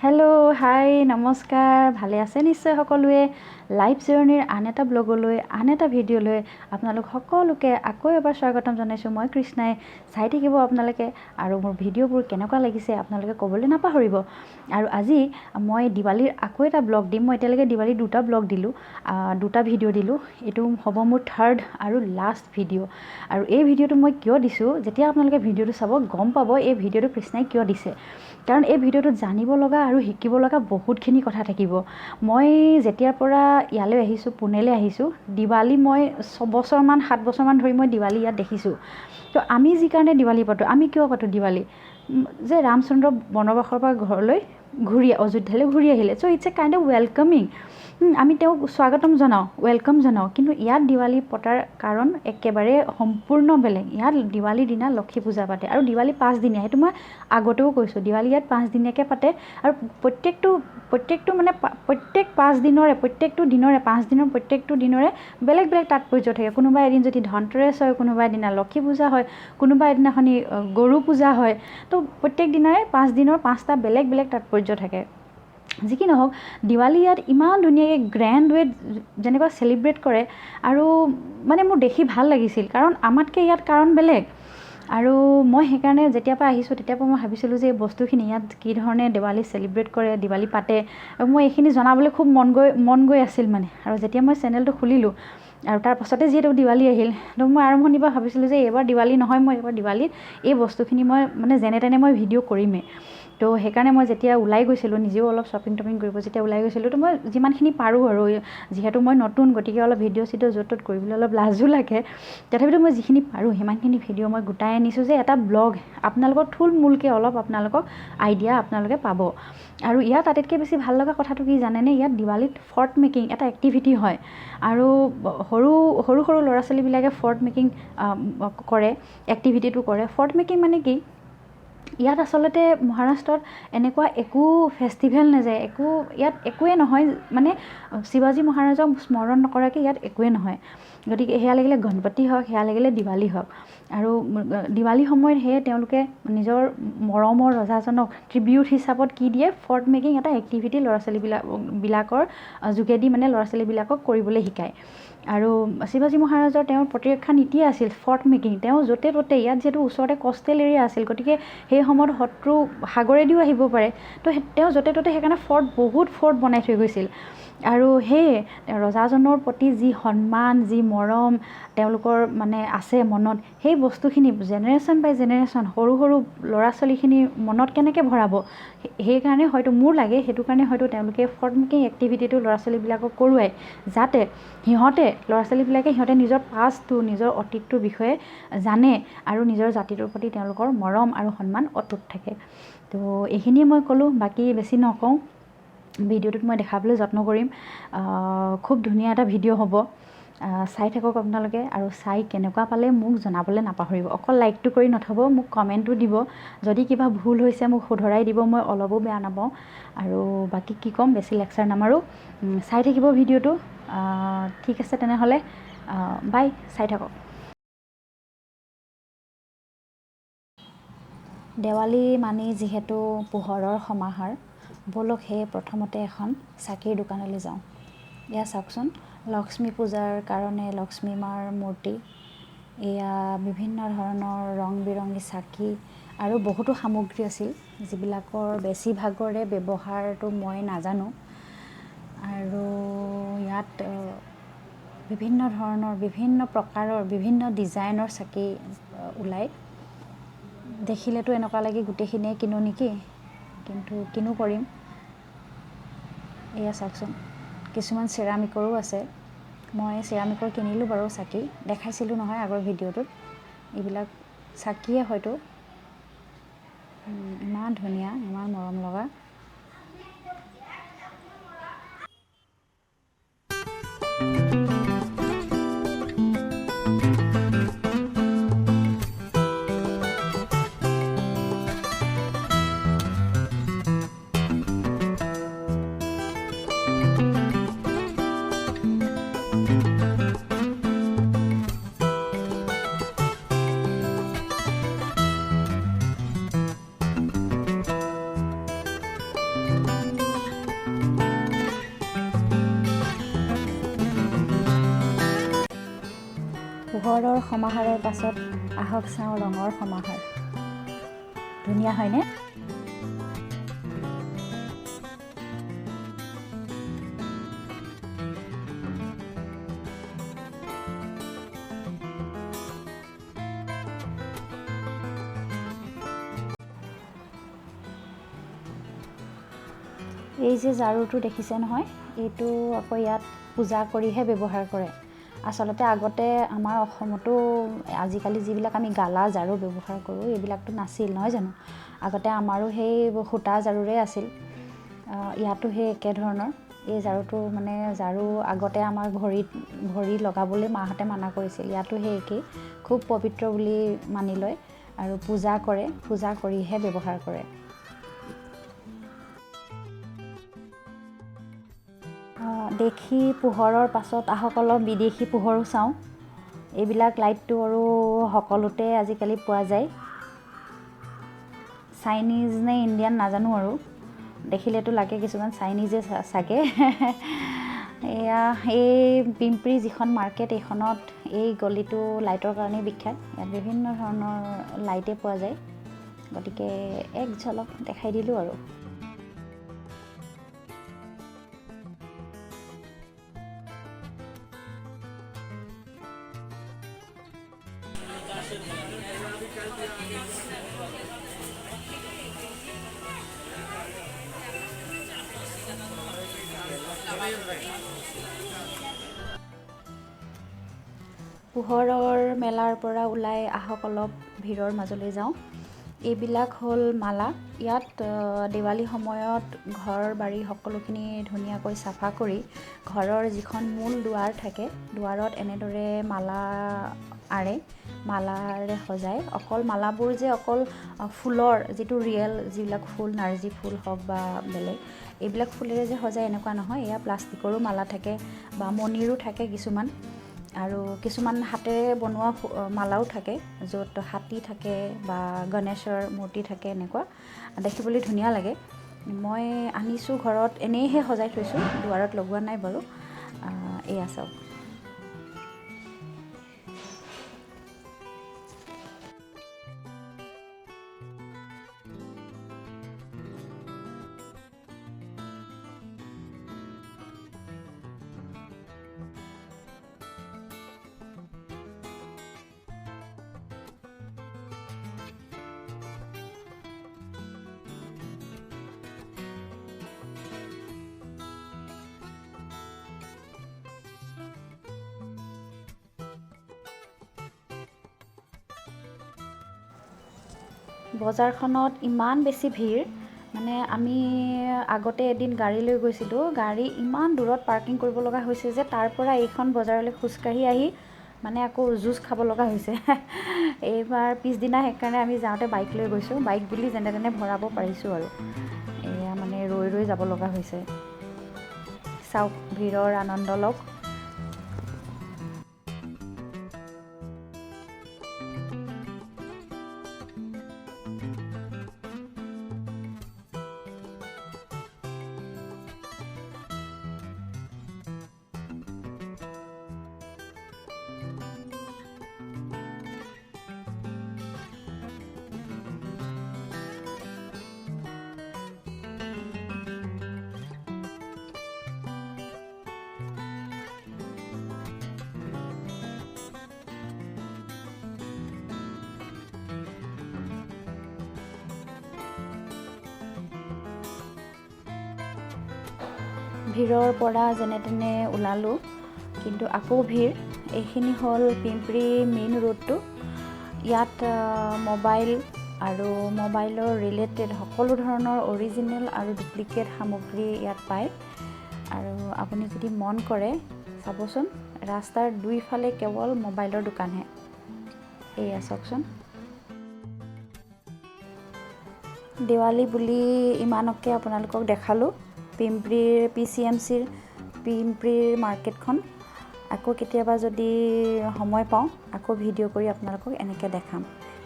Hello' হাই নমস্কাৰ ভালে আছে নিশ্চয় সকলোৱে লাইফ জাৰ্নিৰ আন এটা ব্লগলৈ আন এটা ভিডিঅ'লৈ আপোনালোক সকলোকে আকৌ এবাৰ স্বাগতম জনাইছোঁ মই কৃষ্ণাই চাই থাকিব আপোনালোকে আৰু মোৰ ভিডিঅ'বোৰ কেনেকুৱা লাগিছে আপোনালোকে ক'বলৈ নাপাহৰিব আৰু আজি মই দিৱালীৰ আকৌ এটা ব্লগ দিম মই এতিয়ালৈকে দিৱালীৰ দুটা ব্লগ দিলোঁ দুটা ভিডিঅ' দিলোঁ এইটো হ'ব মোৰ থাৰ্ড আৰু লাষ্ট ভিডিঅ' আৰু এই ভিডিঅ'টো মই কিয় দিছোঁ যেতিয়া আপোনালোকে ভিডিঅ'টো চাব গম পাব এই ভিডিঅ'টো কৃষ্ণাই কিয় দিছে কাৰণ এই ভিডিঅ'টোত জানিব লগা আৰু শিকিব লগা বহুতখিনি কথা থাকিব মই যেতিয়াৰ পৰা ইয়ালৈ আহিছোঁ পুনেলৈ আহিছোঁ দিৱালী মই 7 বছৰমান ধৰি মই দিৱালী ইয়াত দেখিছোঁ তো আমি যি কাৰণে দিৱালী পাতোঁ আমি কিয় পাতোঁ দিৱালী যে ৰামচন্দ্ৰ বনবাসৰ পৰা ঘৰলৈ অযোধ্যালৈ ঘূৰি আহিলে so' it's a kind of welcoming আমি তেওঁক স্বাগতম জনাওঁ ৱেলকাম জনাওঁ কিন্তু ইয়াত দিৱালী পতাৰ কাৰণ একেবাৰে সম্পূৰ্ণ বেলেগ ইয়াত দিৱালীৰ দিনা লক্ষী পূজা পাতে আৰু দিৱালী 5 দিনীয়া সেইটো মই আগতেও কৈছোঁ দিৱালী ইয়াত 5 দিনীয়াকৈ পাতে আৰু প্ৰত্যেকটো মানে প্ৰত্যেক 5 দিনৰে প্ৰত্যেকটো দিনৰে 5 দিনৰ প্ৰত্যেকটো দিনৰে বেলেগ বেলেগ তাৎপৰ্য থাকে কোনোবা এদিন যদি ধনতেৰেছ হয় কোনোবা এদিনা লক্ষী পূজা হয় কোনোবা এদিনাখনি গৰু পূজা হয় তো প্ৰত্যেক দিনৰে 5 দিনৰ 5টা বেলেগ বেলেগ তাৎপৰ্য থাকে যি কি নহওক দিৱালী ইয়াত ইমান ধুনীয়াকৈ গ্ৰেণ্ড ৱেত যেনেকুৱা চেলিব্ৰেট কৰে আৰু মানে মোৰ দেখি ভাল লাগিছিল কাৰণ আমাতকৈ ইয়াত কাৰণ বেলেগ আৰু মই সেইকাৰণে যেতিয়াৰ পৰা আহিছোঁ তেতিয়াৰ পৰা মই ভাবিছিলোঁ যে এই বস্তুখিনি ইয়াত কি ধৰণে দিৱালী চেলিব্ৰেট কৰে দিৱালী পাতে আৰু মই এইখিনি জনাবলৈ খুব মন গৈ আছিল মানে আৰু যেতিয়া মই চেনেলটো খুলিলোঁ আৰু তাৰ পাছতে যিহেতু দিৱালী আহিল তো মই আৰম্ভণিৰ পৰা ভাবিছিলোঁ যে এইবাৰ দিৱালী নহয় মই এইবাৰ দিৱালীত এই বস্তুখিনি মই মানে যেনে তেনে মই ভিডিঅ' কৰিমেই তো সেইকাৰণে মই যেতিয়া ওলাই গৈছিলোঁ নিজেও অলপ শ্বপিং কৰিব যেতিয়া ওলাই গৈছিলোঁ তো মই যিমানখিনি পাৰোঁ আৰু যিহেতু মই নতুন গতিকে অলপ ভিডিঅ' চিডিঅ' য'ত ত'ত কৰিবলৈ অলপ লাজো লাগে তথাপিতো মই যিখিনি পাৰোঁ সিমানখিনি ভিডিঅ' মই গোটাই আনিছোঁ যে এটা ব্লগ আপোনালোকৰ থুলমূলকৈ অলপ আপোনালোকক আইডিয়া আপোনালোকে পাব আৰু ইয়াত আটাইতকৈ বেছি ভাল লগা কথাটো কি জানেনে ইয়াত দিৱালীত ফৰ্ট মেকিং এটা এক্টিভিটি হয় আৰু সৰু ল'ৰা ছোৱালীবিলাকে ফৰ্ট মেকিং কৰে এক্টিভিটিটো কৰে ফৰ্ট মেকিং মানে কি ইয়াত আচলতে মহাৰাষ্ট্ৰত এনেকুৱা একো ফেষ্টিভেল নাযায় ইয়াত একোৱে নহয় মানে শিৱাজী মহাৰাজক স্মৰণ নকৰাকৈ ইয়াত একোৱে নহয় গতিকে সেয়া লাগিলে গণপতি হওক সেয়া লাগিলে দিৱালী হওক আৰু দিৱালী সময়ত সেয়ে তেওঁলোকে নিজৰ মৰমৰ ৰজাজনক ট্ৰিবিউট হিচাপত কি দিয়ে ফৰ্ট মেকিং এটা এক্টিভিটি ল'ৰা ছোৱালীবিলাকৰ যোগেদি মানে ল'ৰা ছোৱালীবিলাকক কৰিবলৈ শিকায় আৰু শিৱাজী মহাৰাজৰ তেওঁৰ প্ৰতিৰক্ষা নীতিয়ে আছিল ফৰ্ট মেকিং তেওঁ য'তে ত'তে ইয়াত যিহেতু ওচৰতে কষ্টেল এৰিয়া আছিল গতিকে সেই সময়ত শত্ৰু সাগৰেদিও আহিব পাৰে তো তেওঁ য'তে ত'তে সেইকাৰণে বহুত ফৰ্ট বনাই থৈ গৈছিল আৰু সেয়ে ৰজাজনৰ প্ৰতি যি সন্মান যি মৰম তেওঁলোকৰ মানে আছে মনত সেই বস্তুখিনি জেনেৰেশ্যন বাই জেনেৰেশ্যন সৰু ল'ৰা ছোৱালীখিনি মনত কেনেকৈ ভৰাব সেইকাৰণে হয়তো মোৰ লাগে সেইটো কাৰণে হয়তো তেওঁলোকে ফৰ্ট মেকিং এক্টিভিটিটো ল'ৰা ছোৱালীবিলাকক কৰোৱায় যাতে ল'ৰা ছোৱালীবিলাকে নিজৰ পাষ্টটো নিজৰ অতীতটোৰ বিষয়ে জানে আৰু নিজৰ জাতিটোৰ প্ৰতি তেওঁলোকৰ মৰম আৰু সন্মান অটুট থাকে তো এইখিনিয়ে মই ক'লোঁ বাকী বেছি নকওঁ ভিডিঅ'টোত মই দেখাবলৈ যত্ন কৰিম খুব ধুনীয়া এটা ভিডিঅ' হ'ব চাই থাকক আপোনালোকে আৰু চাই কেনেকুৱা পালে মোক জনাবলৈ নাপাহৰিব অকল লাইকটো কৰি নথ'ব মোক কমেণ্টো দিব যদি কিবা ভুল হৈছে মোক শুধৰাই দিব মই অলপো বেয়া নাপাওঁ আৰু বাকী কি ক'ম বেছি লেকচাৰ নামাৰোঁ চাই থাকিব ভিডিঅ'টো ঠিক আছে তেনেহ'লে বাই চাই থাকক দেৱালী মানি যিহেতু পোহৰৰ সমাহাৰ ব'লক সেই প্ৰথমতে এখন চাকিৰ দোকানলৈ যাওঁ এয়া চাওকচোন লক্ষ্মী পূজাৰ কাৰণে লক্ষ্মী মাৰ মূৰ্তি এয়া বিভিন্ন ধৰণৰ ৰং বিৰঙী চাকি আৰু বহুতো সামগ্ৰী আছিল যিবিলাকৰ বেছিভাগৰে ব্যৱহাৰটো মই নাজানো আৰু ইয়াত বিভিন্ন ধৰণৰ বিভিন্ন প্ৰকাৰৰ বিভিন্ন ডিজাইনৰ চাকি ওলায় দেখিলেতো এনেকুৱা লাগে গোটেইখিনিয়ে কিনো নেকি কিন্তু কিনো কৰিম এয়া চাওকচোন কিছুমান চেৰামিকৰো আছে মই চেৰামিকৰ কিনিলোঁ বাৰু চাকি দেখাইছিলোঁ নহয় আগৰ ভিডিঅ'টোত এইবিলাক চাকিয়ে হয়তো ইমান ধুনীয়া ইমান মৰম লগা পোহৰৰ সমাহাৰৰ পাছত আহক চাওঁ ৰঙৰ সমাহাৰ। ধুনীয়া হয়নে? এই যে ঝাৰুটো দেখিছে নহয়, এইটো আকৌ ইয়াত পূজা কৰিহে ব্যৱহাৰ কৰে। আচলতে আগতে আমাৰ অসমতো আজিকালি যিবিলাক আমি গালা ঝাৰু ব্যৱহাৰ কৰোঁ এইবিলাকতো নাছিল নহয় জানো। আগতে আমাৰো সেই সূতা ঝাৰুৰে আছিল। ইয়াতো সেই একে ধৰণৰ এই ঝাৰুটো মানে ঝাৰু আগতে আমাৰ ভৰি লগাবলৈ মাহঁতে মানা কৰিছিল। ইয়াতো সেই একেই, খুব পবিত্ৰ বুলি মানি লয় আৰু পূজা কৰে, পূজা কৰিহে ব্যৱহাৰ কৰে। দেশী পোহৰৰ পাছত আহক অলপ বিদেশী পোহৰো চাওঁ। এইবিলাক লাইটটো আৰু সকলোতে আজিকালি পোৱা যায়। চাইনিজ নে ইণ্ডিয়ান নাজানো আৰু, দেখিলেতো লাগে কিছুমান চাইনিজে চাগে। এয়া এই পিম্পৰি যিখন মাৰ্কেট, এইখনত এই গলিটো লাইটৰ কাৰণে বিখ্যাত। ইয়াত বিভিন্ন ধৰণৰ লাইটে পোৱা যায়, গতিকে এক ঝলক দেখাই দিলোঁ আৰু। পোহৰৰ মেলাৰ পৰা ওলাই আহক অলপ ভিৰৰ মাজলৈ যাওঁ। এইবিলাক হ'ল মালা। ইয়াত দেৱালী সময়ত ঘৰ বাৰী সকলোখিনি ধুনীয়াকৈ চাফা কৰি ঘৰৰ যিখন মূল দুৱাৰ থাকে, দুৱাৰত এনেদৰে মালা আঁৰে, মালাৰে সজায়। অকল মালাবোৰ যে অকল ফুলৰ যিটো ৰিয়েল যিবিলাক ফুল, নাৰ্জী ফুল হওক বা বেলেগ এইবিলাক ফুলেৰে যে সজায় এনেকুৱা নহয়। এয়া প্লাষ্টিকৰো মালা থাকে বা মণিৰো থাকে কিছুমান, আৰু কিছুমান হাতেৰে বনোৱা মালাও থাকে য'ত হাতী থাকে বা গণেশৰ মূৰ্তি থাকে। এনেকুৱা দেখিবলৈ ধুনীয়া লাগে। মই আনিছোঁ ঘৰত, এনেইহে সজাই থৈছোঁ, দুৱাৰত লগোৱা নাই বাৰু। এয়া চাওক। বজাৰখনত ইমান বেছি ভিৰ, মানে আমি আগতে এদিন গাড়ী লৈ গৈছিলোঁ, গাড়ী ইমান দূৰত পাৰ্কিং কৰিব লগা হৈছে যে তাৰ পৰা এইখন বজাৰলৈ খোজকাঢ়ি আহি মানে আকৌ জুচ খাব লগা হৈছে। এইবাৰ পিছদিনা সেইকাৰণে আমি যাওঁতে বাইক লৈ গৈছোঁ, বাইক বুলি যেনে তেনে ভৰাব পাৰিছোঁ আৰু। এয়া মানে ৰৈ ৰৈ যাব লগা হৈছে। চাওক, ভিৰৰ আনন্দ লওক। ভিৰৰ পৰা যেনে তেনে ওলালোঁ, কিন্তু আকৌ ভিৰ। এইখিনি হ'ল পিম্পৰি মেইন ৰোডটো। ইয়াত মোবাইল আৰু মোবাইলৰ ৰিলেটেড সকলো ধৰণৰ অৰিজিনেল আৰু ডুপ্লিকেট সামগ্ৰী ইয়াত পায়। আৰু আপুনি যদি মন কৰে চাবচোন, ৰাস্তাৰ দুইফালে কেৱল মোবাইলৰ দোকানহে। এয়া চাওকচোন। দেৱালী বুলি ইমানকে আপোনালোকক দেখালোঁ পিম্পৰিৰ PCMCৰ পিম্পৰিৰ মাৰ্কেটখন। আকৌ কেতিয়াবা যদি সময় পাওঁ আকৌ ভিডিঅ' কৰি আপোনালোকক এনেকৈ দেখাম।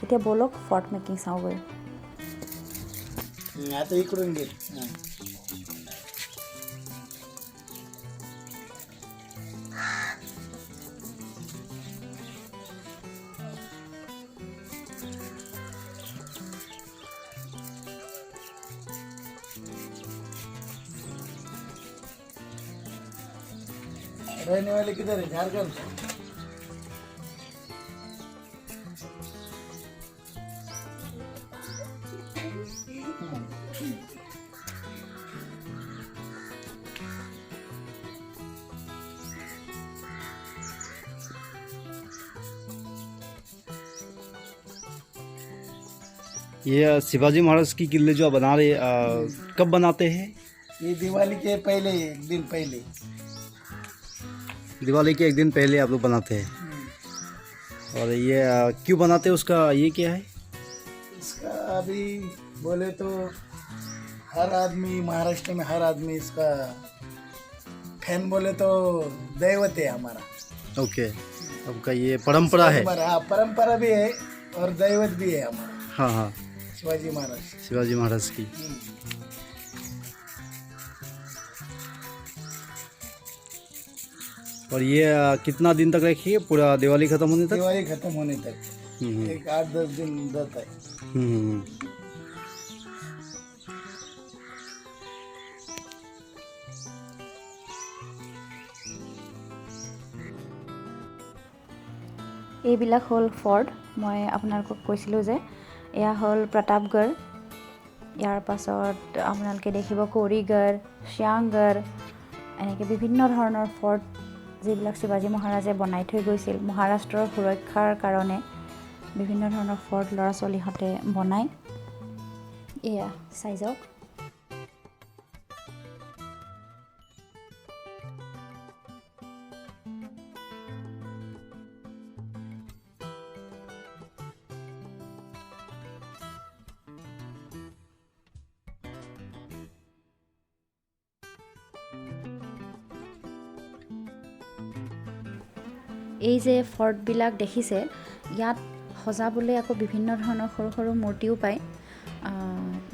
এতিয়া ব'লক ফৰ্ট মেকিং চাওঁগৈ। रहने वाले किधर है? झारखंड से। ये शिवाजी महाराज की किले जो आप बना रहे कब बनाते हैं? ये दिवाली के पहले, एक दिन पहले। दिवाली के एक दिन पहले आप लोग बनाते हैं। और ये क्यों बनाते हैं, उसका ये क्या है? इसका अभी बोले तो हर आदमी, महाराष्ट्र में हर आदमी इसका फैन बोले तो दैवत है हमारा। ओके, आपका ये परंपरा है। हाँ, परंपरा भी है और दैवत भी है हमारा। हाँ हाँ, शिवाजी महाराज। शिवाजी महाराज की। और ये कितना दिन तक रखिए, पूरा दिवाली खत्म होने तक? दिवाली खत्म होने तक एक 8-10 दिन रहता है। এইবিলাক হ'ল ফৰ্ট। মই আপোনালোকক কৈছিলোঁ যে এয়া হ'ল প্ৰতাপগড়। ইয়াৰ পাছত আপোনালোকে দেখিব কৰিগড়, শ্যামগড়, এনেকৈ বিভিন্ন ধৰণৰ ফৰ্ট যিবিলাক শিৱাজী মহাৰাজে বনাই থৈ গৈছিল মহাৰাষ্ট্ৰৰ সুৰক্ষাৰ কাৰণে। বিভিন্ন ধৰণৰ ফৰ্ট ল'ৰা ছোৱালীহঁতে বনায়। এয়া চাই যাওক। এই যে ফৰ্টবিলাক দেখিছে, ইয়াত সজাবলৈ আকৌ বিভিন্ন ধৰণৰ সৰু সৰু মূৰ্তিও পায়।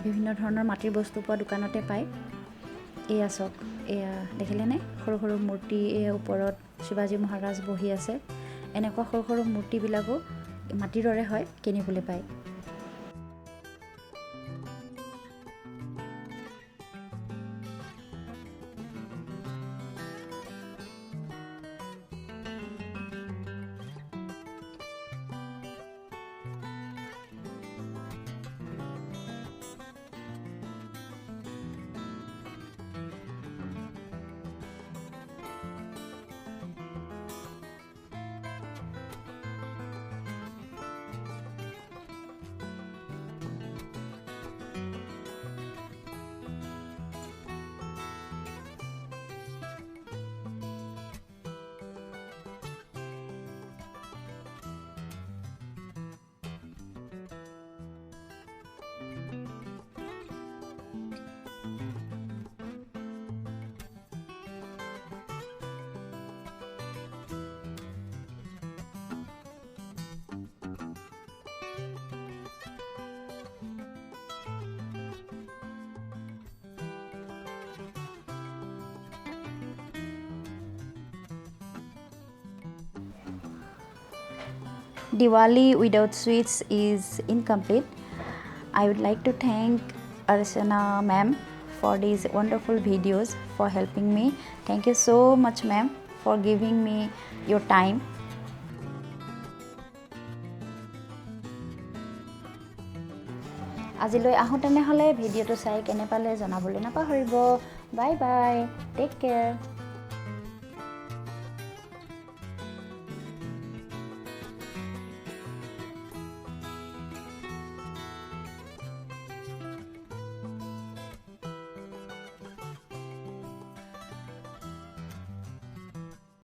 বিভিন্ন ধৰণৰ মাটিৰ বস্তু পোৱা দোকানতে পায়। এয়া চাওক, এয়া দেখিলেনে? সৰু সৰু মূৰ্তি, এয়া ওপৰত শিৱাজী মহাৰাজ বহি আছে। এনেকুৱা সৰু সৰু মূৰ্তিবিলাকো মাটিৰ দৰে হয়, কিনিবলৈ পায়। Diwali without sweets is incomplete. I would like to thank Archana ma'am for these wonderful videos, for helping me. Thank you so much ma'am for giving me your time. আজিলৈ আহোঁ তেনেহ'লে। ভিডিঅ'টো চাই কেনে পালে জনাবলৈ নাপাহৰিব। Bye bye, take care.